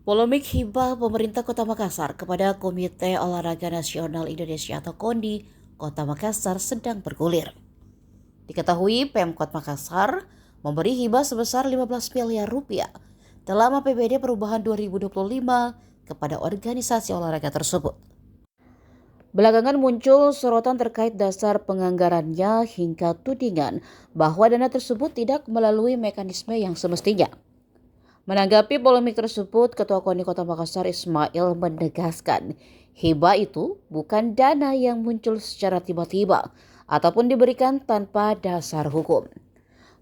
Polemik hibah pemerintah Kota Makassar kepada Komite Olahraga Nasional Indonesia atau KONI Kota Makassar sedang bergulir. Diketahui Pemkot Makassar memberi hibah sebesar 15 miliar rupiah dalam APBD Perubahan 2025 kepada organisasi olahraga tersebut. Belakangan muncul sorotan terkait dasar penganggarannya hingga tudingan bahwa dana tersebut tidak melalui mekanisme yang semestinya. Menanggapi polemik tersebut, Ketua KONI Kota Makassar Ismail menegaskan hibah itu bukan dana yang muncul secara tiba-tiba ataupun diberikan tanpa dasar hukum.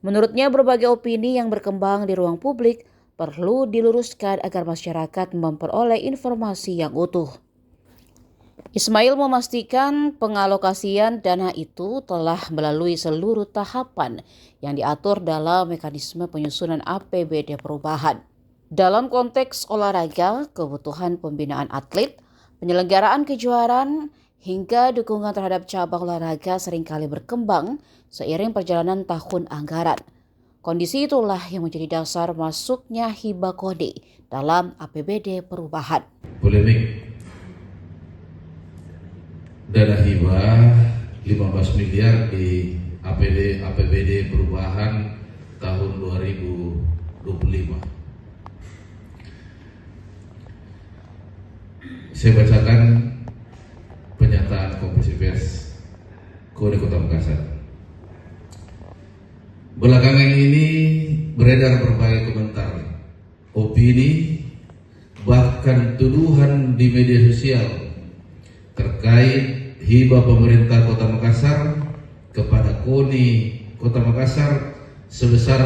Menurutnya, berbagai opini yang berkembang di ruang publik perlu diluruskan agar masyarakat memperoleh informasi yang utuh. Ismail memastikan pengalokasian dana itu telah melalui seluruh tahapan yang diatur dalam mekanisme penyusunan APBD perubahan. Dalam konteks olahraga, kebutuhan pembinaan atlet, penyelenggaraan kejuaraan, hingga dukungan terhadap cabang olahraga seringkali berkembang seiring perjalanan tahun anggaran. Kondisi itulah yang menjadi dasar masuknya hibah KONI dalam APBD perubahan. Polemik dana hibah 15 miliar di APBD perubahan tahun 2025. Saya bacakan pernyataan Komisi Pers KONI Kota Makassar. Belakangan ini beredar berbagai komentar, opini, bahkan tuduhan di media sosial terkait hibah pemerintah Kota Makassar kepada KONI Kota Makassar sebesar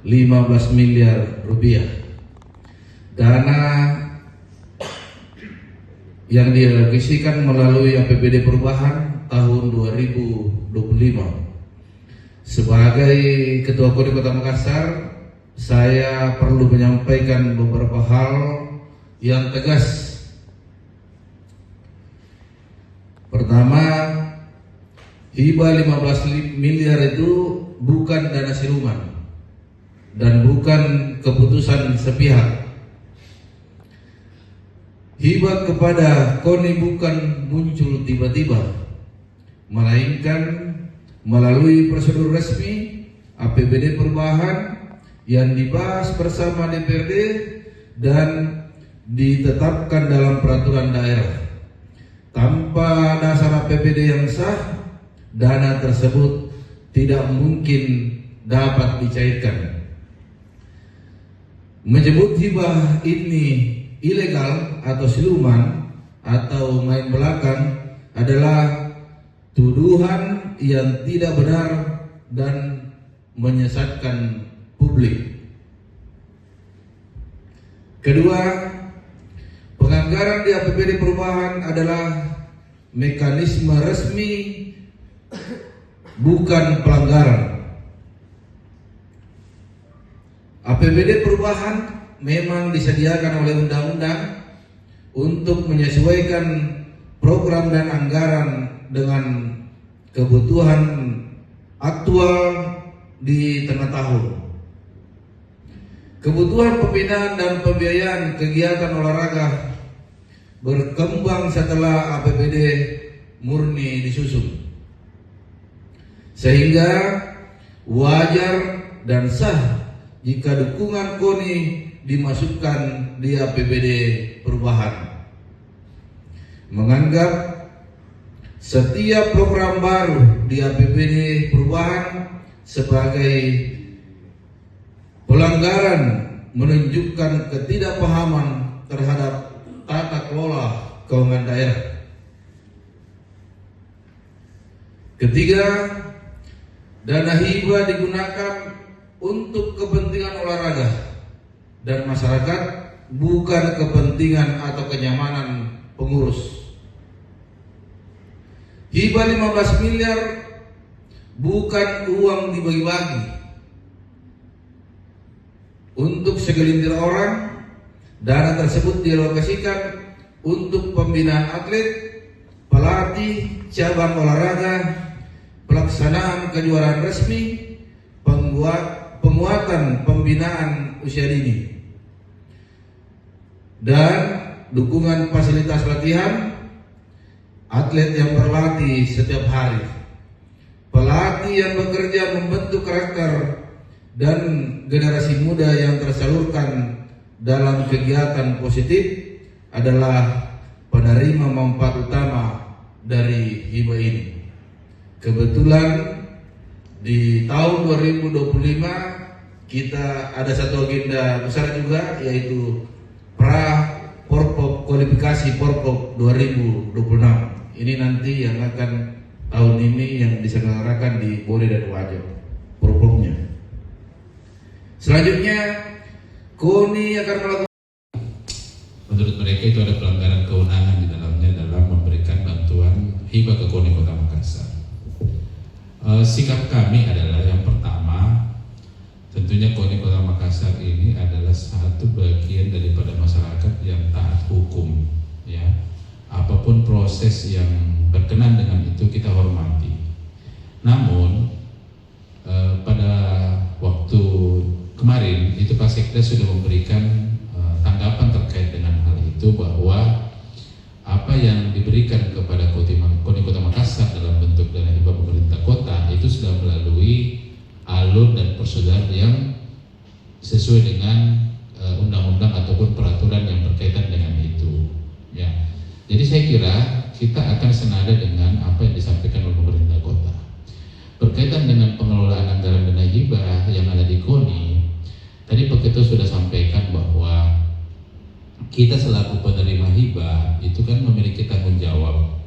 15 miliar rupiah. Dana yang dialokasikan melalui APBD perubahan tahun 2025. Sebagai Ketua KONI Kota Makassar, saya perlu menyampaikan beberapa hal yang tegas. Pertama, hibah 15 miliar itu bukan dana siluman dan bukan keputusan sepihak. Hibah kepada KONI bukan muncul tiba-tiba, melainkan melalui prosedur resmi APBD perubahan yang dibahas bersama DPRD dan ditetapkan dalam peraturan daerah. Tanpa dasar APBD yang sah, dana tersebut tidak mungkin dapat dicairkan. Menyebut hibah ini ilegal atau siluman atau main belakang adalah tuduhan yang tidak benar dan menyesatkan publik. Kedua, penganggaran di APBD perubahan adalah mekanisme resmi, bukan pelanggaran. APBD perubahan memang disediakan oleh undang-undang untuk menyesuaikan program dan anggaran dengan kebutuhan aktual di tengah tahun. Kebutuhan pembinaan dan pembiayaan kegiatan olahraga berkembang setelah APBD murni disusun, sehingga wajar dan sah jika dukungan KONI dimasukkan di APBD perubahan. Menganggap setiap program baru di APBD perubahan sebagai pelanggaran menunjukkan ketidakpahaman terhadap tata kelola keuangan daerah. Ketiga, dana hibah digunakan untuk kepentingan olahraga dan masyarakat, bukan kepentingan atau kenyamanan pengurus. Hibah 15 miliar bukan uang dibagi-bagi untuk segelintir orang. Dana tersebut dialokasikan untuk pembinaan atlet, pelatih, cabang olahraga, pelaksanaan kejuaraan resmi, penguatan pembinaan usia dini. dan dukungan fasilitas latihan, atlet yang berlatih setiap hari, pelatih yang bekerja membentuk karakter dan generasi muda yang tersalurkan dalam kegiatan positif adalah penerima manfaat utama dari hibah ini. Kebetulan di tahun 2025 kita ada satu agenda besar juga, yaitu Porpop kualifikasi Porpop 2026. Ini nanti yang akan tahun ini yang diselenggarakan di Bode dan Wajo Porpopnya. Selanjutnya KONI akan melakukan, menurut mereka itu ada pelanggaran kewenangan di dalamnya dalam memberikan bantuan hibah ke KONI Kota Makassar. Sikap kami adalah yang pertama, tentunya KONI Kota Makassar ini adalah satu bagian daripada masyarakat yang taat hukum, ya. Apapun proses yang berkenan dengan itu kita hormati. Namun pada waktu kemarin itu Pak Sekda sudah memberikan tanggapan terkait dengan hal itu, bahwa apa yang diberikan kepada KONI Kota Makassar dalam bentuk dana hibah pemerintah kota itu sudah melalui alur dan prosedur yang sesuai dengan undang-undang ataupun peraturan yang berkaitan dengan itu, ya. Jadi saya kira kita akan senada dengan apa yang disampaikan oleh pemerintah kota berkaitan dengan pengelolaan anggaran dana hibah yang ada di KONI. Tadi Pak Ketua sudah sampaikan bahwa kita selaku penerima hibah itu kan memiliki tanggung jawab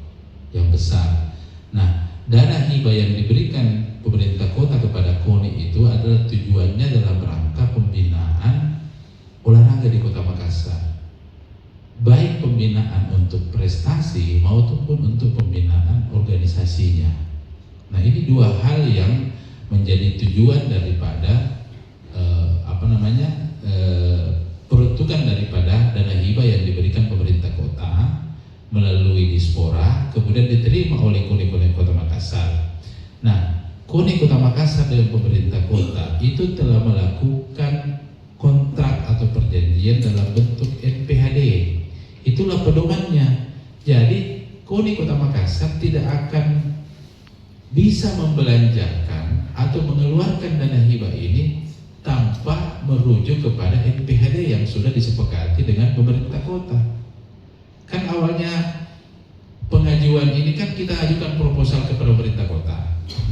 yang besar. Nah, dana hibah yang diberikan pemerintah kota kepada KONI itu adalah tujuannya dalam rangka pembinaan olahraga di Kota Makassar, baik pembinaan untuk prestasi maupun untuk pembinaan organisasinya. Nah, ini dua hal yang menjadi tujuan daripada peruntukan daripada dana hibah yang diberikan pemerintah kota melalui Dispora, kemudian diterima oleh KONI Kota Makassar. Nah, KONI Kota Makassar dan pemerintah kota itu telah melakukan kontrak atau perjanjian dalam bentuk NPHD. Itulah pedomannya. Jadi KONI Kota Makassar tidak akan bisa membelanjakan atau mengeluarkan dana hibah ini tanpa merujuk kepada NPHD yang sudah disepakati dengan pemerintah kota. Kan awalnya pengajuan ini kan kita ajukan proposal kepada pemerintah kota.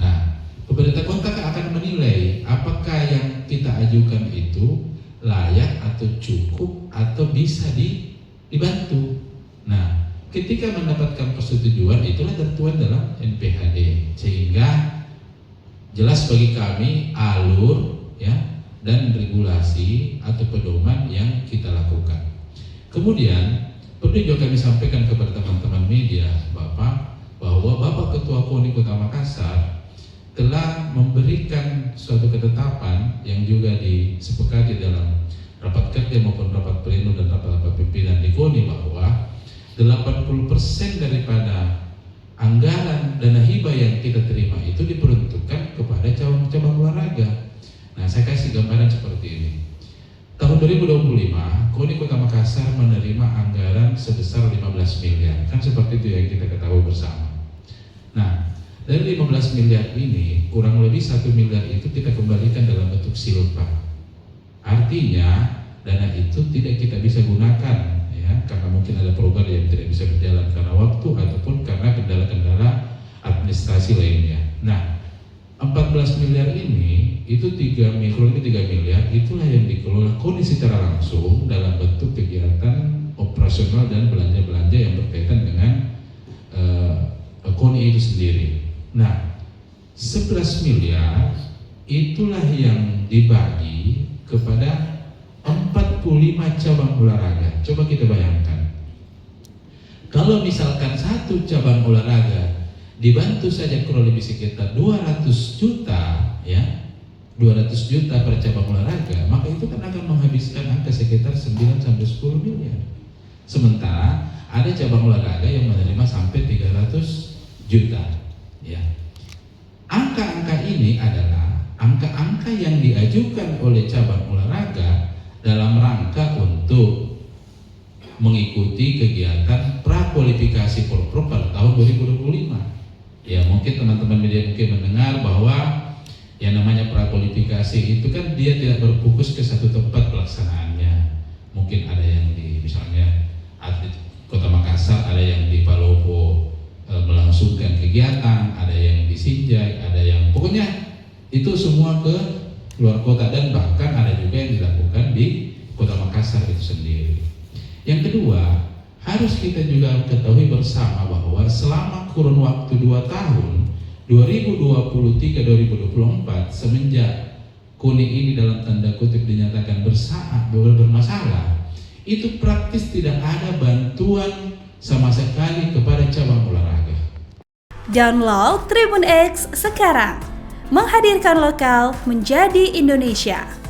Nah, pemerintah kota akan menilai apakah yang kita ajukan itu layak atau cukup atau bisa dibantu. Nah, ketika mendapatkan persetujuan, itulah tertuang dalam NPHD, sehingga jelas bagi kami alur, ya, dan regulasi atau pedoman yang kita lakukan. Kemudian perlu juga kami sampaikan kepada teman-teman media, Bapak, bahwa Bapak Ketua KONI Kota Makassar telah memberikan suatu ketetapan yang juga disepakati dalam rapat kerja maupun rapat pleno dan rapat pimpinan di KONI, bahwa 80% daripada anggaran dana hibah yang kita terima itu diperuntukkan kepada cabang-cabang olahraga. Nah, saya kasih gambaran seperti ini. Tahun 2025, KONI Kota Makassar menerima anggaran sebesar 15 miliar. Kan seperti itu yang kita ketahui bersama. Nah, dari 15 miliar ini, kurang lebih 1 miliar itu kita kembalikan dalam bentuk silpa. Artinya, dana itu tidak kita bisa gunakan, ya, karena mungkin ada program yang tidak bisa berjalan karena waktu ataupun karena kendala-kendala administrasi lainnya. Nah, 14 miliar ini itu 3 miliar itulah yang dikelola KONI secara langsung dalam bentuk kegiatan operasional dan belanja-belanja yang berkaitan dengan KONI itu sendiri. Nah, 11 miliar itulah yang dibagi kepada 45 cabang olahraga. Coba kita bayangkan, kalau misalkan satu cabang olahraga dibantu saja kurang lebih sekitar 200 juta, ya, 200 juta per cabang olahraga, maka itu kan akan menghabiskan angka sekitar 9 sampai 10 miliar. Sementara ada cabang olahraga yang menerima sampai 300 juta, ya. Angka-angka ini adalah angka-angka yang diajukan oleh cabang olahraga dalam rangka untuk mengikuti kegiatan prakualifikasi Porprov pada tahun 2025. Ya mungkin teman-teman media mungkin mendengar bahwa yang namanya prakualifikasi itu kan dia tidak berfokus ke satu tempat pelaksanaannya. Mungkin ada yang di misalnya atlet Kota Makassar, ada yang di Palopo melangsungkan kegiatan, ada yang di Sinjai, ada yang pokoknya itu semua ke luar kota, dan bahkan ada juga yang dilakukan di Kota Makassar itu sendiri. Yang kedua, harus kita juga ketahui bersama bahwa selama kurun waktu 2 tahun 2023-2024 semenjak KONI ini dalam tanda kutip dinyatakan bermasalah, itu praktis tidak ada bantuan sama sekali kepada cabang olahraga. Download Tribun X sekarang, menghadirkan lokal menjadi Indonesia.